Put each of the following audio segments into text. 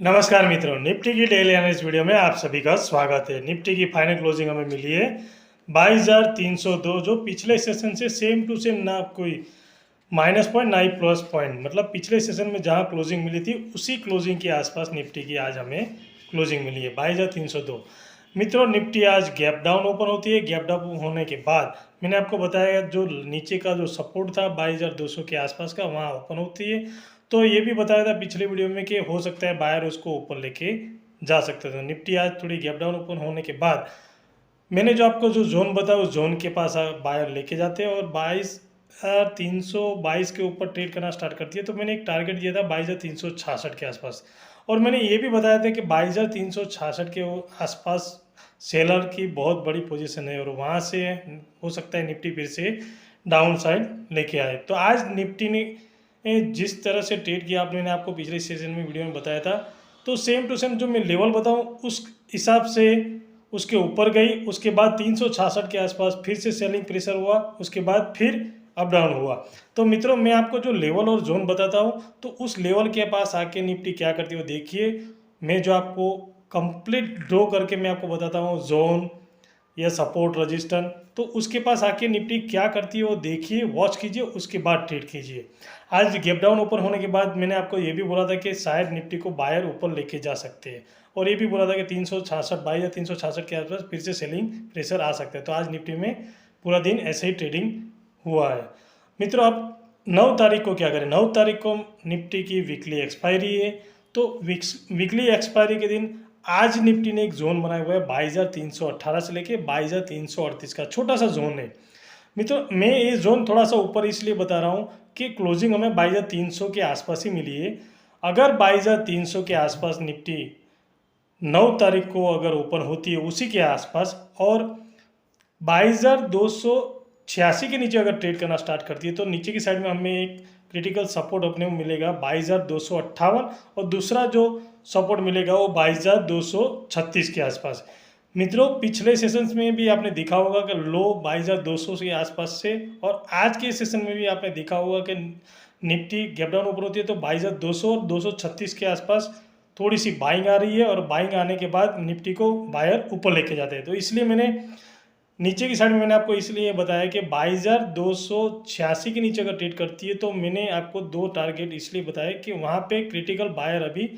नमस्कार मित्रों, निफ्टी की डेली एनालिसिस वीडियो में आप सभी का स्वागत है। निफ्टी की फाइनल क्लोजिंग हमें मिली है 22,302, जो पिछले सेशन से सेम टू सेम, ना कोई माइनस पॉइंट ना ही प्लस पॉइंट। मतलब पिछले सेशन में जहां क्लोजिंग मिली थी उसी क्लोजिंग के आसपास निफ्टी की आज हमें क्लोजिंग मिली है 22,302। मित्रों, निफ्टी आज गैप डाउन ओपन होती है। गैप डाउन होने के बाद मैंने आपको बताया जो नीचे का जो सपोर्ट था 22,200 के आसपास का, वहाँ ओपन होती है। तो ये भी बताया था पिछले वीडियो में कि हो सकता है बायर उसको ऊपर लेके जा सकते थे। निफ्टी आज थोड़ी गैप डाउन ओपन होने के बाद मैंने जो आपको जो जोन बताया उस जोन के पास बायर लेके जाते हैं और 22,322 के ऊपर ट्रेड करना स्टार्ट करती है। तो मैंने एक टारगेट दिया था 22,366 के आसपास, और मैंने ये भी बताया था कि 22,366 के आसपास सेलर की बहुत बड़ी पोजीशन है और वहाँ से हो सकता है निफ्टी फिर से डाउन साइड लेके आए। तो आज निफ्टी ने जिस तरह से ट्रेड किया, मैंने आपको पिछले सेशन में वीडियो में बताया था, तो सेम टू सेम जो मैं लेवल बताऊं उस हिसाब से उसके ऊपर गई। उसके बाद 366 के आसपास फिर से सेलिंग प्रेशर हुआ, उसके बाद फिर अप डाउन हुआ। तो मित्रों, मैं आपको जो लेवल और जोन बताता हूँ, तो उस लेवल के पास आके निफ्टी क्या करती है वो देखिए। मैं जो आपको कंप्लीट ड्रॉ करके मैं आपको बताता हूँ जोन या सपोर्ट रजिस्टर, तो उसके पास आके निफ्टी क्या करती है वो देखिए, वॉच कीजिए, उसके बाद ट्रेड कीजिए। आज गैप डाउन ओपन होने के बाद मैंने आपको ये भी बोला था कि शायद निफ्टी को बायर ऊपर लेके जा सकते हैं, और ये भी बोला था कि 366 22 या 366 के आसपास फिर से सेलिंग प्रेशर आ सकता है। तो आज निफ्टी में पूरा दिन ऐसे ही ट्रेडिंग हुआ है। मित्रों, अब 9 तारीख को क्या करें? 9 तारीख को निफ्टी की वीकली एक्सपायरी है। तो वीकली एक्सपायरी के दिन आज निफ्टी ने एक जोन बनाया हुआ है 22,318 से लेके 22,338 का, छोटा सा जोन है। मित्रों, मैं ये जोन थोड़ा सा ऊपर इसलिए बता रहा हूँ कि क्लोजिंग हमें 22,300 के आसपास ही मिली है। अगर 22,300 के आसपास निफ्टी 9 तारीख को अगर ओपन होती है उसी के आसपास, और 22,286 के नीचे अगर ट्रेड करना स्टार्ट करती है, तो नीचे की साइड में हमें एक क्रिटिकल सपोर्ट अपने को मिलेगा 22,258, और दूसरा जो सपोर्ट मिलेगा वो 22,236 के आसपास। मित्रों, पिछले सेशंस में भी आपने देखा होगा कि लो 22,200 के आसपास से, और आज के सेशन में भी आपने देखा होगा कि निफ्टी गैप डाउन ऊपर होती है तो 22,200 और 236 के आसपास थोड़ी सी बाइंग आ रही है, और बाइंग आने के बाद निफ्टी को बायर ऊपर लेके जाते हैं। तो इसलिए मैंने नीचे की साइड में मैंने आपको इसलिए बताया कि 22,286 के नीचे अगर ट्रेड करती है, तो मैंने आपको दो टारगेट इसलिए बताया कि वहाँ पे क्रिटिकल बायर अभी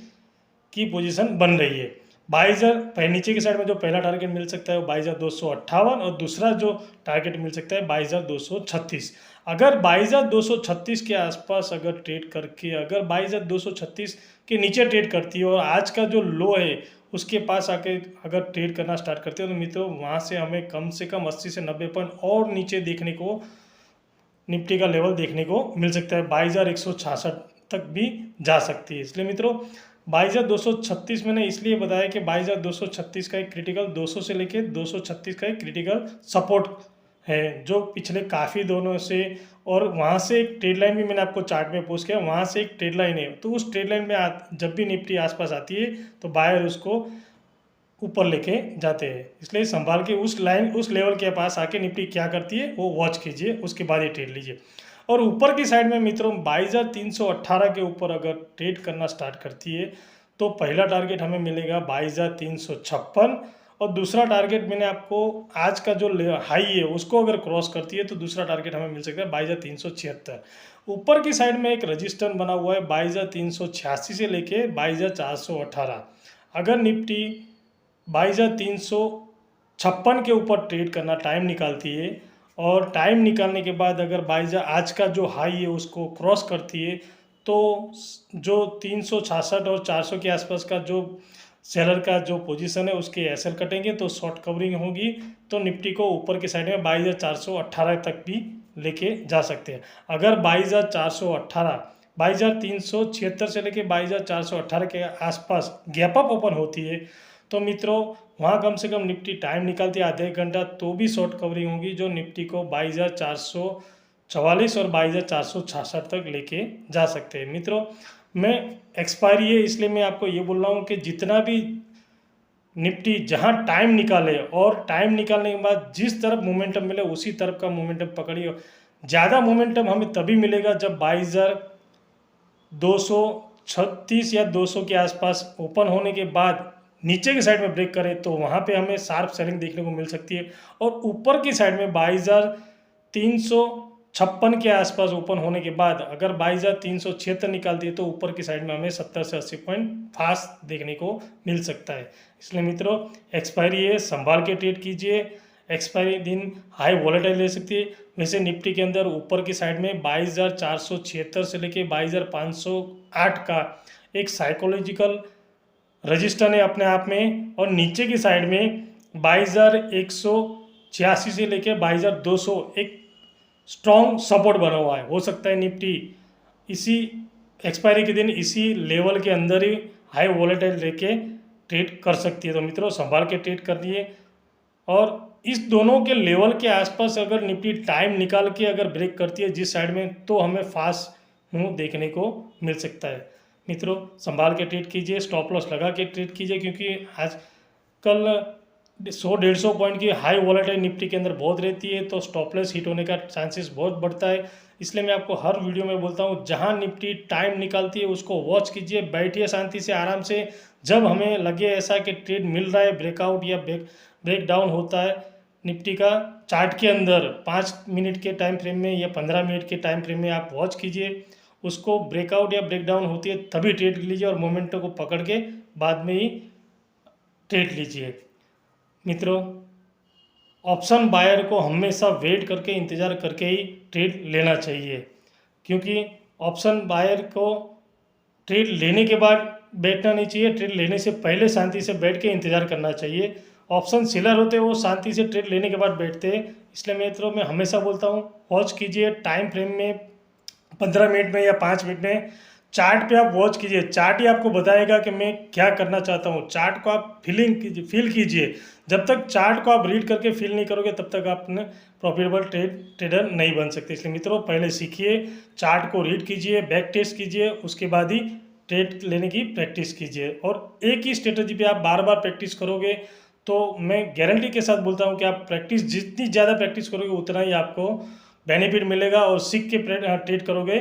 की पोजीशन बन रही है। 22,000 नीचे की साइड में जो पहला टारगेट मिल सकता है वो 22,258, और दूसरा जो टारगेट मिल सकता है 22,236। अगर 22,236 के आसपास अगर ट्रेड करके अगर 22,236 के नीचे ट्रेड करती है और आज का जो लो है उसके पास आके अगर ट्रेड करना स्टार्ट करते हो, तो मित्रों वहाँ से कम 80 से 90 पॉइंट और नीचे देखने को निफ्टी का लेवल देखने को मिल सकता है। 22,166 तक भी जा सकती है। इसलिए मित्रों 22,236 मैंने इसलिए बताया कि 22,236 का एक क्रिटिकल 200 से लेके 236 का एक क्रिटिकल सपोर्ट है, जो पिछले काफ़ी दोनों से, और वहाँ से एक ट्रेड लाइन भी मैंने आपको चार्ट में पोस्ट किया, वहाँ से एक ट्रेड लाइन है। तो उस ट्रेड लाइन में जब भी निफ्टी आसपास आती है तो बायर उसको ऊपर लेके जाते हैं। इसलिए संभाल के उस लेवल के पास आके निफ्टी क्या करती है वो वॉच कीजिए, उसके बाद ही ट्रेड लीजिए। और ऊपर की साइड में मित्रों 22,318 के ऊपर अगर ट्रेड करना स्टार्ट करती है, तो पहला टारगेट हमें मिलेगा 22,356, और दूसरा टारगेट मैंने आपको आज का जो हाई है उसको अगर क्रॉस करती है तो दूसरा टारगेट हमें मिल सकता है 22,376। ऊपर की साइड में एक रजिस्टर बना हुआ है 22,386 से लेके 22,418। अगर निफ्टी 22,356 के ऊपर ट्रेड करना टाइम निकालती है, और टाइम निकालने के बाद अगर आज का जो हाई है उसको क्रॉस करती है, तो जो 366 और 400 के आसपास का जो सेलर का जो पोजीशन है उसके एसएल कटेंगे तो शॉर्ट कवरिंग होगी, तो निफ्टी को ऊपर की साइड में 22,418 तक भी लेके जा सकते हैं। अगर 22,418 22,376 से लेके 22,418 के आसपास गैप अप ओपन होती है, तो मित्रों वहाँ कम से कम निफ्टी टाइम निकालती है आधे घंटा, तो भी शॉर्ट कवरिंग होगी, जो निफ्टी को 22,444 और 22,466 तक लेके जा सकते हैं। मित्रों, मैं एक्सपायरी है इसलिए मैं आपको ये बोल रहा हूँ कि जितना भी निफ्टी जहाँ टाइम निकाले, और टाइम निकालने के बाद जिस तरफ मोमेंटम मिले उसी तरफ का मोमेंटम पकड़िए। ज़्यादा मोमेंटम हमें तभी मिलेगा जब 22,200 236 या 200 के आसपास ओपन होने के बाद नीचे की साइड में ब्रेक करे तो वहाँ पे हमें शार्प सेलिंग देखने को मिल सकती है। और ऊपर की साइड में 22,356 के आसपास ओपन होने के बाद अगर 22,376 निकालती है तो ऊपर की साइड में हमें 70 से 80 पॉइंट फास्ट देखने को मिल सकता है। इसलिए मित्रों एक्सपायरी है, संभाल के ट्रेड कीजिए। एक्सपायरी दिन हाई वॉलेटाइल ले सकती है। वैसे निफ्टी के अंदर ऊपर की साइड में 22,476 से लेके 22,508 का एक साइकोलॉजिकल रजिस्टर है अपने आप में, और नीचे की साइड में 22,186 से लेके 22,200 एक स्ट्रॉन्ग सपोर्ट बना हुआ है। हो सकता है निफ्टी इसी एक्सपायरी के दिन इसी लेवल के अंदर ही हाई वॉलेटाइल लेके ट्रेड कर सकती है। तो मित्रों संभाल के ट्रेड करिए। और इस दोनों के लेवल के आसपास अगर निफ्टी टाइम निकाल के अगर ब्रेक करती है जिस साइड में, तो हमें फास्ट मूव देखने को मिल सकता है। मित्रों संभाल के ट्रेड कीजिए, स्टॉप लॉस लगा के ट्रेड कीजिए, क्योंकि आजकल 100-150 पॉइंट की हाई वॉलेटाइल निफ्टी के अंदर बहुत रहती है, तो स्टॉप लॉस हिट होने का चांसेस बहुत बढ़ता है। इसलिए मैं आपको हर वीडियो में बोलता हूँ जहाँ निफ्टी टाइम निकालती है उसको वॉच कीजिए, बैठिए शांति से आराम से। जब हमें लगे ऐसा कि ट्रेड मिल रहा है, ब्रेकआउट या ब्रेक डाउन होता है निफ्टी का चार्ट के अंदर 5 मिनट के टाइम फ्रेम में या 15 मिनट के टाइम फ्रेम में आप वॉच कीजिए, उसको ब्रेकआउट या ब्रेकडाउन होती है तभी ट्रेड लीजिए और मोमेंटम को पकड़ के बाद में ही ट्रेड लीजिए। मित्रों ऑप्शन बायर को हमेशा वेट करके इंतज़ार करके ही ट्रेड लेना चाहिए, क्योंकि ऑप्शन बायर को ट्रेड लेने के बाद बैठना नहीं चाहिए, ट्रेड लेने से पहले शांति से बैठ के इंतज़ार करना चाहिए। ऑप्शन सेलर होते हैं वो शांति से ट्रेड लेने के बाद बैठते हैं। इसलिए मित्रों मैं हमेशा बोलता हूँ वॉच कीजिए टाइम फ्रेम में 15 मिनट में या 5 मिनट में। चार्ट पे आप वॉच कीजिए, चार्ट ही आपको बताएगा कि मैं क्या करना चाहता हूँ। चार्ट को आप फील कीजिए। जब तक चार्ट को आप रीड करके फील नहीं करोगे तब तक आप अपने प्रॉफिटेबल ट्रेडर नहीं बन सकते। इसलिए मित्रों पहले सीखिए, चार्ट को रीड कीजिए, बैक टेस्ट कीजिए, उसके बाद ही ट्रेड लेने की प्रैक्टिस कीजिए। और एक ही स्ट्रेटजी पे आप बार बार प्रैक्टिस करोगे तो मैं गारंटी के साथ बोलता हूँ कि आप प्रैक्टिस जितनी ज़्यादा प्रैक्टिस करोगे उतना ही आपको बेनिफिट मिलेगा, और सीख के ट्रेड करोगे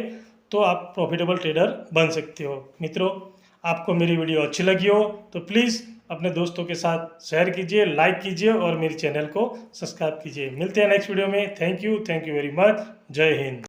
तो आप प्रॉफिटेबल ट्रेडर बन सकते हो। मित्रों आपको मेरी वीडियो अच्छी लगी हो तो प्लीज़ अपने दोस्तों के साथ शेयर कीजिए, लाइक कीजिए और मेरे चैनल को सब्सक्राइब कीजिए। मिलते हैं नेक्स्ट वीडियो में। Thank you very much. जय हिंद।